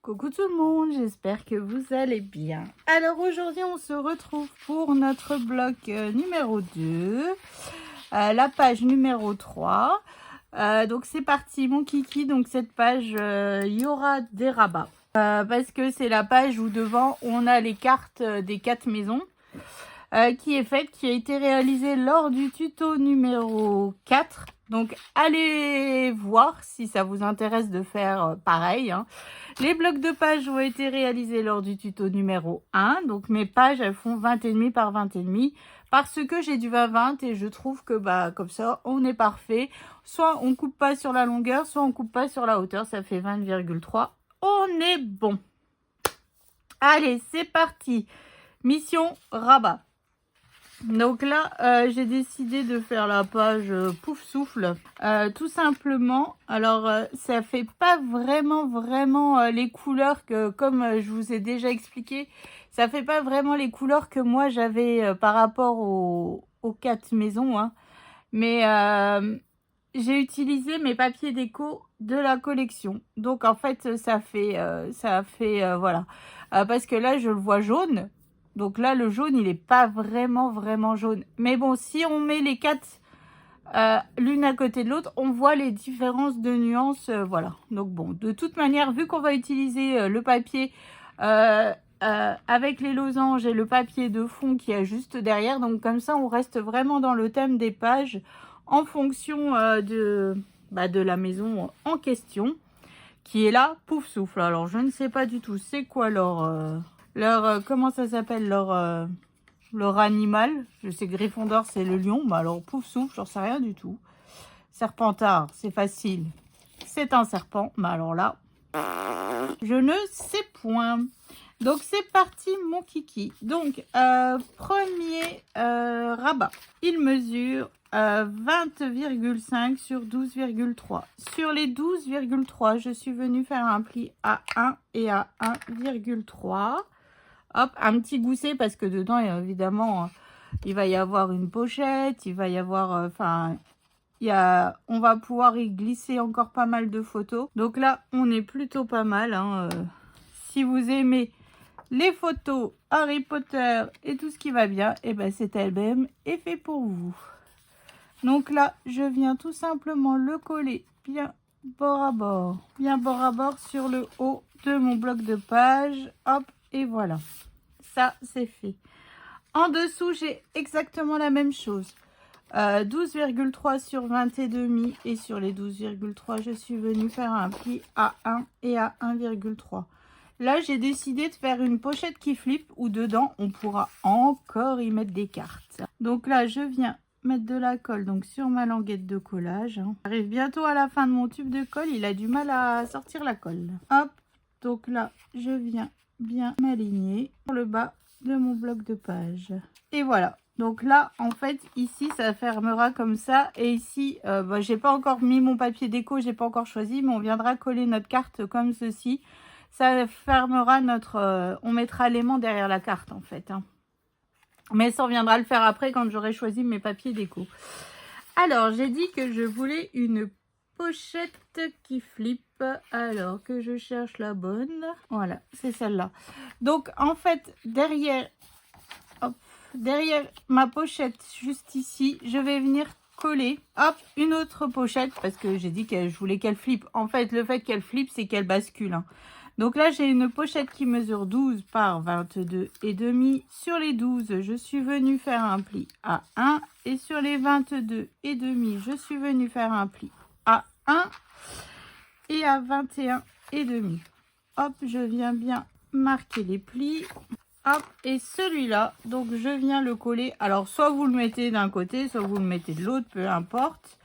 Coucou tout le monde, j'espère que vous allez bien. Alors aujourd'hui on se retrouve pour notre bloc numéro 2, la page numéro 3. Donc c'est parti mon kiki, donc cette page il y aura des rabats. Parce que c'est la page où devant on a les cartes des 4 maisons. Qui a été réalisée lors du tuto numéro 4. Donc allez voir si ça vous intéresse de faire pareil. Les blocs de pages ont été réalisés lors du tuto numéro 1. Donc mes pages elles font 20,5 par 20,5 parce que j'ai du 20-20 et je trouve que comme ça on est parfait. Soit on coupe pas sur la longueur, soit on coupe pas sur la hauteur, ça fait 20,3. On est bon. Allez, c'est parti. Mission rabat. Donc là, j'ai décidé de faire la page pouf souffle, tout simplement. Alors, ça fait pas vraiment les couleurs que, comme je vous ai déjà expliqué, ça fait pas vraiment les couleurs que moi j'avais par rapport aux 4 maisons. Mais j'ai utilisé mes papiers déco de la collection. Donc en fait, ça fait voilà. Parce que là, je le vois jaune. Donc là, le jaune, il n'est pas vraiment jaune. Mais bon, si on met les 4 l'une à côté de l'autre, on voit les différences de nuances. Voilà. Donc bon, de toute manière, vu qu'on va utiliser le papier avec les losanges et le papier de fond qui est juste derrière, donc comme ça, on reste vraiment dans le thème des pages en fonction de la maison en question, qui est là, pouf souffle. Alors, je ne sais pas du tout c'est quoi comment ça s'appelle leur animal. Je sais que Gryffondor c'est le lion, mais alors pouf souffle, j'en sais rien du tout. Serpentard, c'est facile, c'est un serpent, mais alors là je ne sais point. Donc c'est parti mon kiki. Donc premier rabat, il mesure 20,5 sur 12,3. Sur les 12,3, je suis venue faire un pli à 1 et à 1,3. Hop, un petit gousset parce que dedans, évidemment, il va y avoir une pochette, il va y avoir, on va pouvoir y glisser encore pas mal de photos. Donc là, on est plutôt pas mal. Si vous aimez les photos Harry Potter et tout ce qui va bien, et ben cet album est fait pour vous. Donc là, je viens tout simplement le coller bien bord à bord sur le haut de mon bloc de page. Hop, et voilà. Ça, c'est fait. En dessous, j'ai exactement la même chose. 12,3 sur 20,5 et sur les 12,3, je suis venue faire un pli à 1 et à 1,3. Là, j'ai décidé de faire une pochette qui flippe où dedans, on pourra encore y mettre des cartes. Donc là, je viens mettre de la colle donc sur ma languette de collage. J'arrive bientôt à la fin de mon tube de colle. Il a du mal à sortir la colle. Hop, donc là, je viens bien m'aligner sur le bas de mon bloc de page. Et voilà. Donc là, en fait, ici, ça fermera comme ça. Et ici, j'ai pas encore mis mon papier déco, j'ai pas encore choisi, mais on viendra coller notre carte comme ceci. Ça fermera on mettra l'aimant derrière la carte, en fait. Mais ça, on viendra le faire après quand j'aurai choisi mes papiers déco. Alors, j'ai dit que je voulais une pochette qui flippe. Alors que je cherche la bonne. Voilà, c'est celle-là. Donc, en fait, derrière ma pochette, juste ici, je vais venir coller, hop, une autre pochette parce que j'ai dit que je voulais qu'elle flippe. En fait, le fait qu'elle flippe, c'est qu'elle bascule. Donc là, j'ai une pochette qui mesure 12 par 22,5. Sur les 12, je suis venue faire un pli à 1. Et sur les 22,5, je suis venue faire un pli à 1 et à 21,5. Hop, je viens bien marquer les plis. Hop, et celui-là, donc je viens le coller. Alors, soit vous le mettez d'un côté, soit vous le mettez de l'autre, peu importe.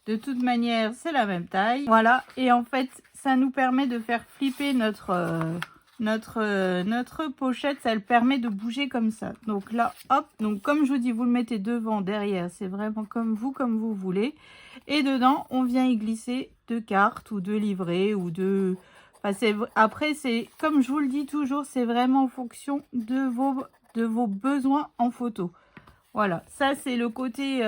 De toute manière, c'est la même taille. Voilà, et en fait, ça nous permet de faire flipper notre pochette. Ça le permet de bouger comme ça. Donc là, hop, donc comme je vous dis, vous le mettez devant, derrière. C'est vraiment comme vous voulez. Et dedans, on vient y glisser 2 cartes ou 2 livrets ou 2... Après, c'est comme je vous le dis toujours, c'est vraiment en fonction de vos besoins en photo. Voilà, ça c'est le côté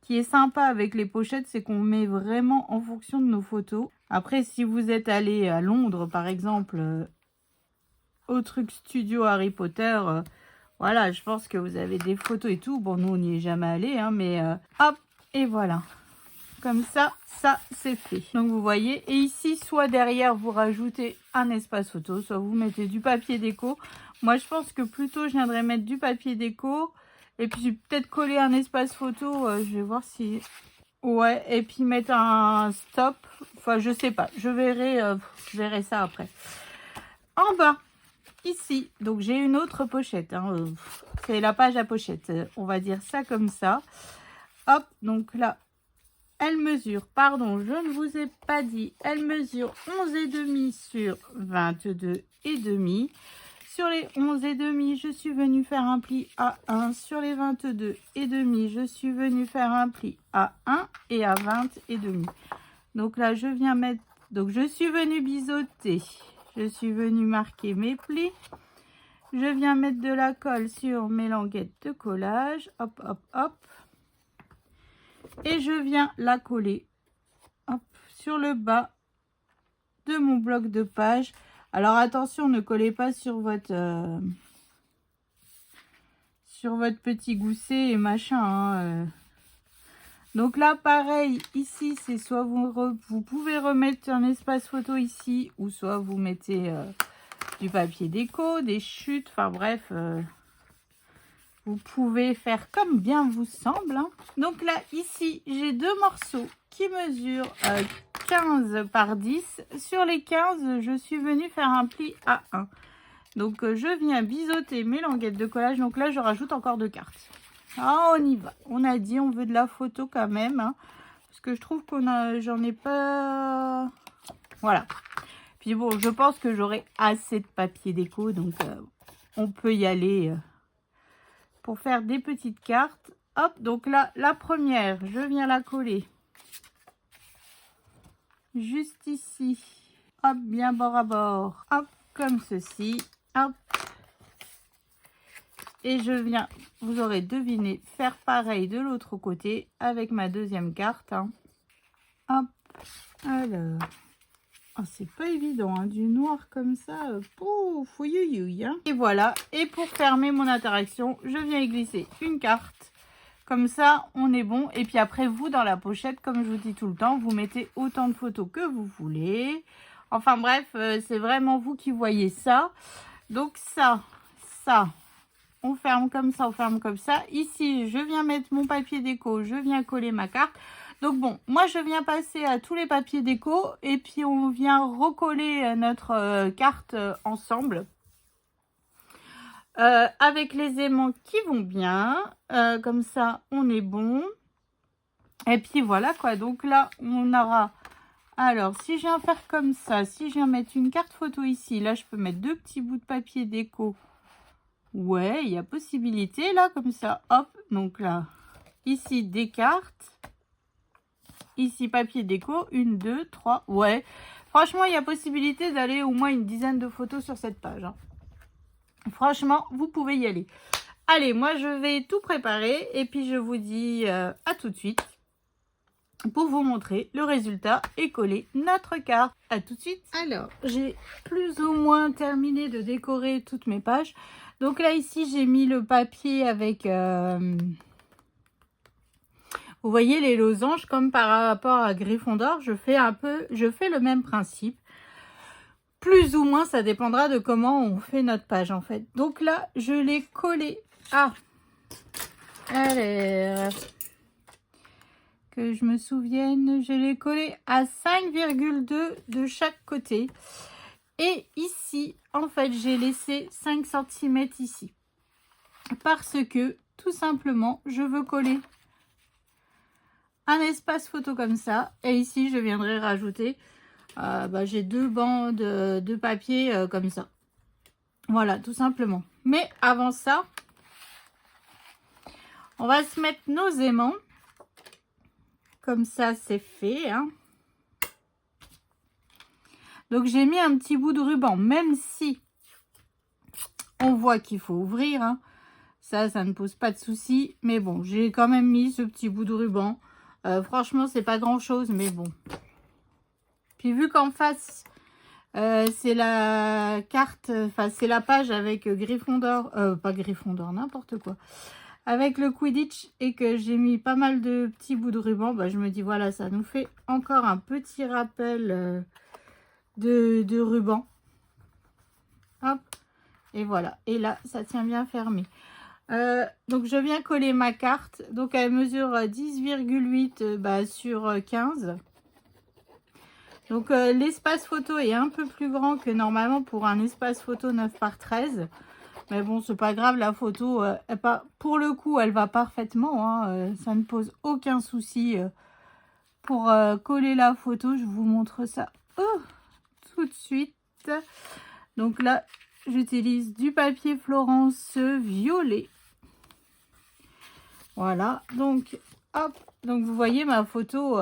qui est sympa avec les pochettes, c'est qu'on met vraiment en fonction de nos photos. Après, si vous êtes allé à Londres, par exemple, au truc studio Harry Potter, voilà, je pense que vous avez des photos et tout. Bon, nous, on n'y est jamais allé, hein, mais hop, et voilà. Comme ça, ça, c'est fait. Donc, vous voyez, et ici, soit derrière, vous rajoutez un espace photo, soit vous mettez du papier déco. Moi, je pense que plutôt, je viendrais mettre du papier déco. Et puis, peut-être coller un espace photo. Je vais voir si... Ouais, et puis mettre un stop. Enfin, je sais pas. Je verrai ça après. En bas, ici, donc j'ai une autre pochette. Hein, c'est la page à pochette. On va dire ça comme ça. Hop, donc là, elle mesure, pardon, je ne vous ai pas dit, elle mesure 11,5 sur 22,5. Sur les 11,5, je suis venue faire un pli à 1. Sur les 22,5, je suis venue faire un pli à 1 et à 20,5. Donc là, je viens mettre... Donc, je suis venue biseauter. Je suis venue marquer mes plis. Je viens mettre de la colle sur mes languettes de collage. Hop, hop, hop. Et je viens la coller hop, sur le bas de mon bloc de page. Alors attention, ne collez pas sur votre petit gousset et machin. Hein, Donc là, pareil, ici, c'est soit vous pouvez remettre un espace photo ici, ou soit vous mettez du papier déco, des chutes, enfin bref, vous pouvez faire comme bien vous semble. Hein. Donc là, ici, j'ai deux morceaux qui mesurent 15 par 10. Sur les 15, je suis venue faire un pli à 1. Donc, je viens biseauter mes languettes de collage. Donc là, je rajoute encore 2 cartes. Ah, on y va. On a dit, on veut de la photo quand même. Hein, parce que je trouve j'en ai pas... Voilà. Puis bon, je pense que j'aurai assez de papier déco. Donc, on peut y aller pour faire des petites cartes. Hop, donc là, la première, je viens la coller. Juste ici. Hop, bien bord à bord. Hop, comme ceci. Hop. Et je viens, vous aurez deviné, faire pareil de l'autre côté avec ma deuxième carte. Hein. Hop, alors. Oh, c'est pas évident, hein, du noir comme ça. Pouf, ouïouïouï, hein. Et voilà, et pour fermer mon interaction, je viens y glisser une carte. Comme ça, on est bon. Et puis après, vous, dans la pochette, comme je vous dis tout le temps, vous mettez autant de photos que vous voulez. Enfin bref, c'est vraiment vous qui voyez ça. Donc ça, on ferme comme ça, on ferme comme ça. Ici, je viens mettre mon papier déco, je viens coller ma carte. Donc bon, moi je viens passer à tous les papiers déco et puis on vient recoller notre carte ensemble. Avec les aimants qui vont bien. Comme ça, on est bon. Et puis voilà quoi. Donc là, on aura... Alors, si je viens faire comme ça, si je viens mettre une carte photo ici, là je peux mettre 2 petits bouts de papier déco. Ouais, il y a possibilité là, comme ça, hop, donc là, ici des cartes, ici papier déco, 1, 2, 3, ouais, franchement, il y a possibilité d'aller au moins une dizaine de photos sur cette page, hein. Franchement, vous pouvez y aller. Allez, moi, je vais tout préparer et puis je vous dis à tout de suite pour vous montrer le résultat et coller notre carte. À tout de suite. Alors, j'ai plus ou moins terminé de décorer toutes mes pages. Donc là, ici, j'ai mis le papier avec... vous voyez les losanges, comme par rapport à Gryffondor, je fais le même principe. Plus ou moins, ça dépendra de comment on fait notre page, en fait. Donc là, je l'ai collé à... Alors... Que je me souvienne, je l'ai collé à 5,2 de chaque côté. Et ici, en fait, j'ai laissé 5 cm ici. Parce que, tout simplement, je veux coller un espace photo comme ça. Et ici, je viendrai rajouter, j'ai 2 bandes de papier comme ça. Voilà, tout simplement. Mais avant ça, on va se mettre nos aimants. Comme ça, c'est fait. Hein. Donc, j'ai mis un petit bout de ruban, même si on voit qu'il faut ouvrir. Hein. Ça ne pose pas de souci. Mais bon, j'ai quand même mis ce petit bout de ruban. Franchement, c'est pas grand chose, mais bon. Puis vu qu'en face, c'est la carte, enfin c'est la page avec Gryffondor, pas Gryffondor, n'importe quoi. Avec le Quidditch et que j'ai mis pas mal de petits bouts de ruban, bah, je me dis voilà, ça nous fait encore un petit rappel de ruban. Hop, et voilà. Et là, ça tient bien fermé. Donc je viens coller ma carte. Donc elle mesure 10,8 bah, sur 15. Donc l'espace photo est un peu plus grand que normalement pour un espace photo 9 par 13. Mais bon, c'est pas grave, la photo, pour le coup, elle va parfaitement. Hein, ça ne pose aucun souci pour coller la photo. Je vous montre ça tout de suite. Donc là, j'utilise du papier Florence violet. Voilà, donc hop, donc vous voyez ma photo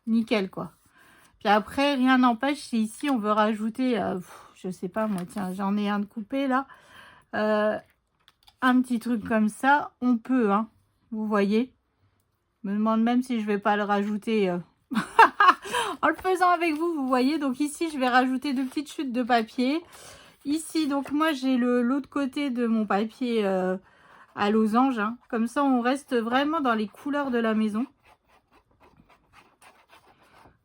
nickel quoi. Puis après, rien n'empêche, si ici on veut rajouter, je sais pas moi, tiens, j'en ai un de coupé là, un petit truc comme ça, on peut, hein, vous voyez. Je me demande même si je vais pas le rajouter en le faisant avec vous, vous voyez. Donc ici, je vais rajouter 2 petites chutes de papier. Ici, donc moi, j'ai l'autre côté de mon papier à losange. Hein. Comme ça, on reste vraiment dans les couleurs de la maison.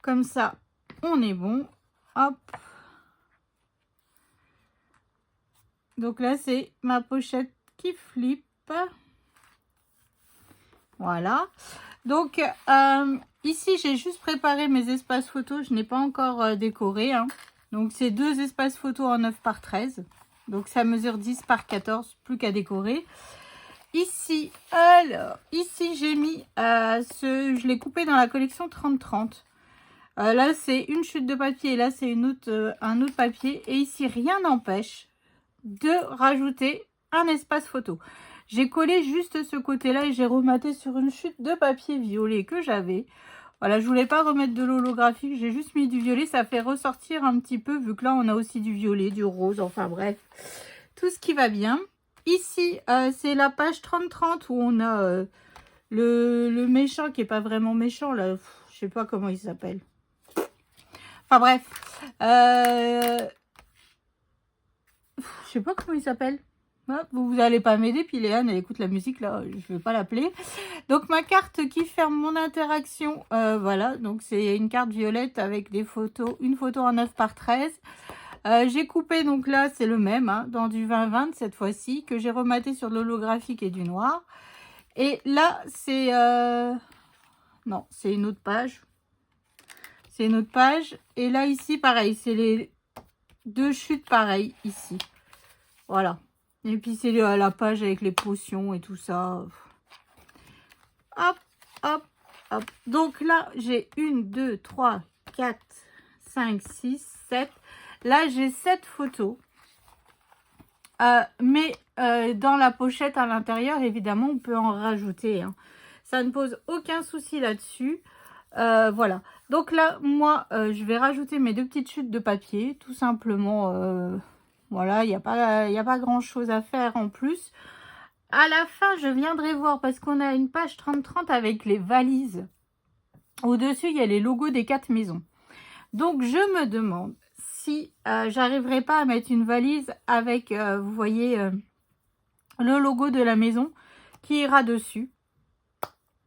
Comme ça, on est bon. Hop. Donc là, c'est ma pochette qui flippe. Voilà. Donc, ici, j'ai juste préparé mes espaces photos. Je n'ai pas encore décoré. Hein. Donc, c'est 2 espaces photos en 9 par 13. Donc, ça mesure 10 par 14. Plus qu'à décorer. Ici, alors, ici, j'ai mis je l'ai coupé dans la collection 30-30. Là, c'est une chute de papier. Et là, c'est un autre papier. Et ici, rien n'empêche de rajouter un espace photo. J'ai collé juste ce côté-là et j'ai rematé sur une chute de papier violet que j'avais. Voilà, je voulais pas remettre de l'holographique, j'ai juste mis du violet. Ça fait ressortir un petit peu, vu que là, on a aussi du violet, du rose, enfin bref. Tout ce qui va bien. Ici, c'est la page 30-30 où on a le méchant qui est pas vraiment méchant, là. Je sais pas comment il s'appelle. Enfin bref. Je sais pas comment il s'appelle. Vous n'allez pas m'aider, puis Léane, elle écoute la musique, là, je ne vais pas l'appeler. Donc, ma carte qui ferme mon interaction, voilà, donc c'est une carte violette avec des photos, une photo en 9 par 13. J'ai coupé, donc là, c'est le même, hein, dans du 20-20 cette fois-ci, que j'ai rematé sur de l'holographique et du noir. Et là, c'est... Non, c'est une autre page. C'est une autre page. Et là, ici, pareil, c'est les 2 chutes pareilles, ici. Voilà. Et puis, c'est la page avec les potions et tout ça. Hop, hop, hop. Donc là, j'ai 1, 2, 3, 4, 5, 6, 7. Là, j'ai 7 photos. Mais dans la pochette à l'intérieur, évidemment, on peut en rajouter. Hein. Ça ne pose aucun souci là-dessus. Voilà. Donc là, moi, je vais rajouter mes 2 petites chutes de papier. Tout simplement... Voilà, il n'y a pas grand-chose à faire en plus. À la fin, je viendrai voir parce qu'on a une page 30-30 avec les valises. Au-dessus, il y a les logos des 4 maisons. Donc, je me demande si j'arriverai pas à mettre une valise avec, vous voyez, le logo de la maison qui ira dessus.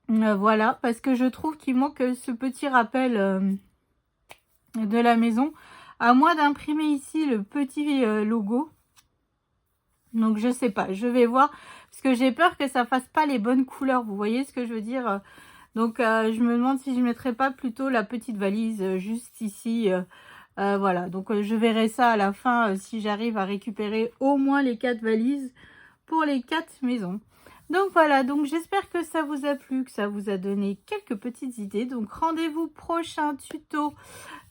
Voilà, parce que je trouve qu'il manque ce petit rappel de la maison. À moins d'imprimer ici le petit logo. Donc, je sais pas. Je vais voir. Parce que j'ai peur que ça fasse pas les bonnes couleurs. Vous voyez ce que je veux dire? Donc, je me demande si je ne mettrais pas plutôt la petite valise juste ici. Voilà. Donc, je verrai ça à la fin si j'arrive à récupérer au moins les 4 valises pour les 4 maisons. Donc voilà, donc j'espère que ça vous a plu, que ça vous a donné quelques petites idées. Donc rendez-vous prochain tuto.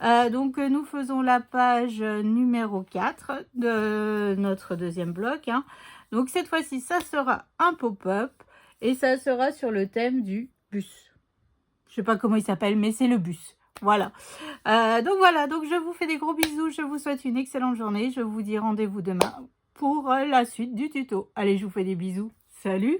Donc nous faisons la page numéro 4 de notre deuxième bloc. Hein. Donc cette fois-ci, ça sera un pop-up et ça sera sur le thème du bus. Je sais pas comment il s'appelle, mais c'est le bus. Voilà. Donc voilà, donc je vous fais des gros bisous. Je vous souhaite une excellente journée. Je vous dis rendez-vous demain pour la suite du tuto. Allez, je vous fais des bisous. Salut!